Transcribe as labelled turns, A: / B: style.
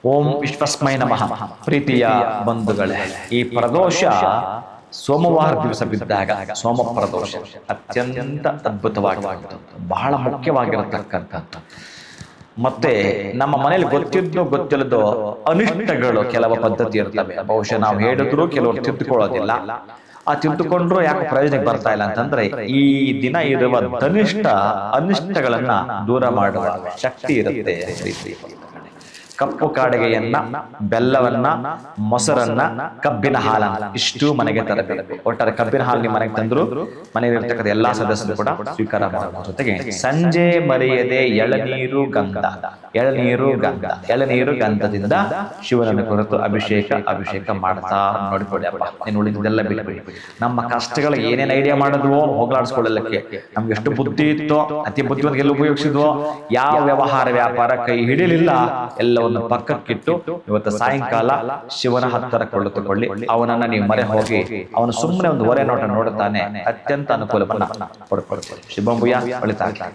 A: ಓಂ ವಿಶ್ವಸ್ಮೈ ನಮಃ. ಪ್ರೀತಿಯ ಬಂಧುಗಳೇ, ಈ ಪ್ರದೋಷ ಸೋಮವಾರ ದಿವಸ ಬಿದ್ದಾಗ ಸೋಮ ಪ್ರದೋಷ ಅತ್ಯಂತ ಅದ್ಭುತವಾಗಿರುವಂಥದ್ದು, ಬಹಳ ಮುಖ್ಯವಾಗಿರತಕ್ಕಂಥದ್ದು. ಮತ್ತೆ ನಮ್ಮ ಮನೇಲಿ ಗೊತ್ತಿದ್ದು ಗೊತ್ತಿಲ್ಲದೋ ಅನಿಷ್ಟಗಳು ಕೆಲವು ಪದ್ಧತಿ ಇರ್ತವೆ. ಬಹುಶಃ ನಾವು ಹೇಳಿದ್ರು ಕೆಲವರು ತಿದ್ದುಕೊಳ್ಳೋದಿಲ್ಲ. ಆ ತಿದ್ದುಕೊಂಡ್ರು ಯಾಕೆ ಪ್ರಯೋಜನಕ್ಕೆ ಬರ್ತಾ ಇಲ್ಲ ಅಂತಂದ್ರೆ, ಈ ದಿನ ಇರುವ ಅನಿಷ್ಟಗಳನ್ನ ದೂರ ಮಾಡುವ ಶಕ್ತಿ ಇರುತ್ತೆ. ಕಪ್ಪು ಕಾಡಿಗೆಯನ್ನ, ಬೆಲ್ಲವನ್ನ, ಮೊಸರನ್ನ, ಕಬ್ಬಿನ ಹಾಲನ್ನ ಇಷ್ಟು ಮನೆಗೆ ತರಬೇಕು. ಒಟ್ಟಾರೆ ಕಬ್ಬಿನ ಹಾಲು ನಿಮ್ಮ ಮನೆಗೆ ತಂದ್ರು ಮನೆಯಲ್ಲಿರ್ತಕ್ಕಂಥ ಎಲ್ಲಾ ಸದಸ್ಯರು ಕೂಡ ಸ್ವೀಕಾರ ಮಾಡುವ ಜೊತೆಗೆ ಸಂಜೆ ಮರೆಯದೆ ಎಳನೀರು ಗಂಧದಿಂದ ಶಿವನನ್ನು ಕುರಿತು ಅಭಿಷೇಕ ಮಾಡ್ತಾ ನೋಡಿಕೊಳ್ಳಿ. ಅಪ್ಪ ನೀನು ಉಳಿದಿದ್ದೆಲ್ಲ ಬಿಡಬೇಡಿ. ನಮ್ಮ ಕಷ್ಟಗಳು ಏನೇನು ಐಡಿಯಾ ಮಾಡಿದ್ವೋ ಹೋಗ್ಲಾಡಿಸ್ಕೊಳ್ಳಲಿಕ್ಕೆ ನಮ್ಗೆ ಎಷ್ಟು ಬುದ್ಧಿ ಇತ್ತೋ, ಅತಿ ಬುದ್ಧಿವಂತ ಎಲ್ಲ ಉಪಯೋಗಿಸಿದ್ವೋ, ಯಾವ ವ್ಯಾಪಾರ ಕೈ ಹಿಡಿಯಲಿಲ್ಲ, ಎಲ್ಲವನ್ನು ಪಕ್ಕಕ್ಕಿಟ್ಟು ಇವತ್ತು ಸಾಯಂಕಾಲ ಶಿವನ ಹತ್ತಿರ ಕೊಳ್ಳುತ್ತುಕೊಳ್ಳಿ. ಅವನನ್ನ ನೀವು ಮರೆ ಹೋಗಿ ಅವನು ಸುಮ್ಮನೆ ಒಂದು ಹೊರೆ ನೋಟ ನೋಡುತ್ತಾನೆ, ಅತ್ಯಂತ ಅನುಕೂಲವನ್ನ ಪಡ್ಕೊಳ್ತೀವಿ. ಶುಭಂಭೂಯ, ಒಳಿತಾಗಲಿ.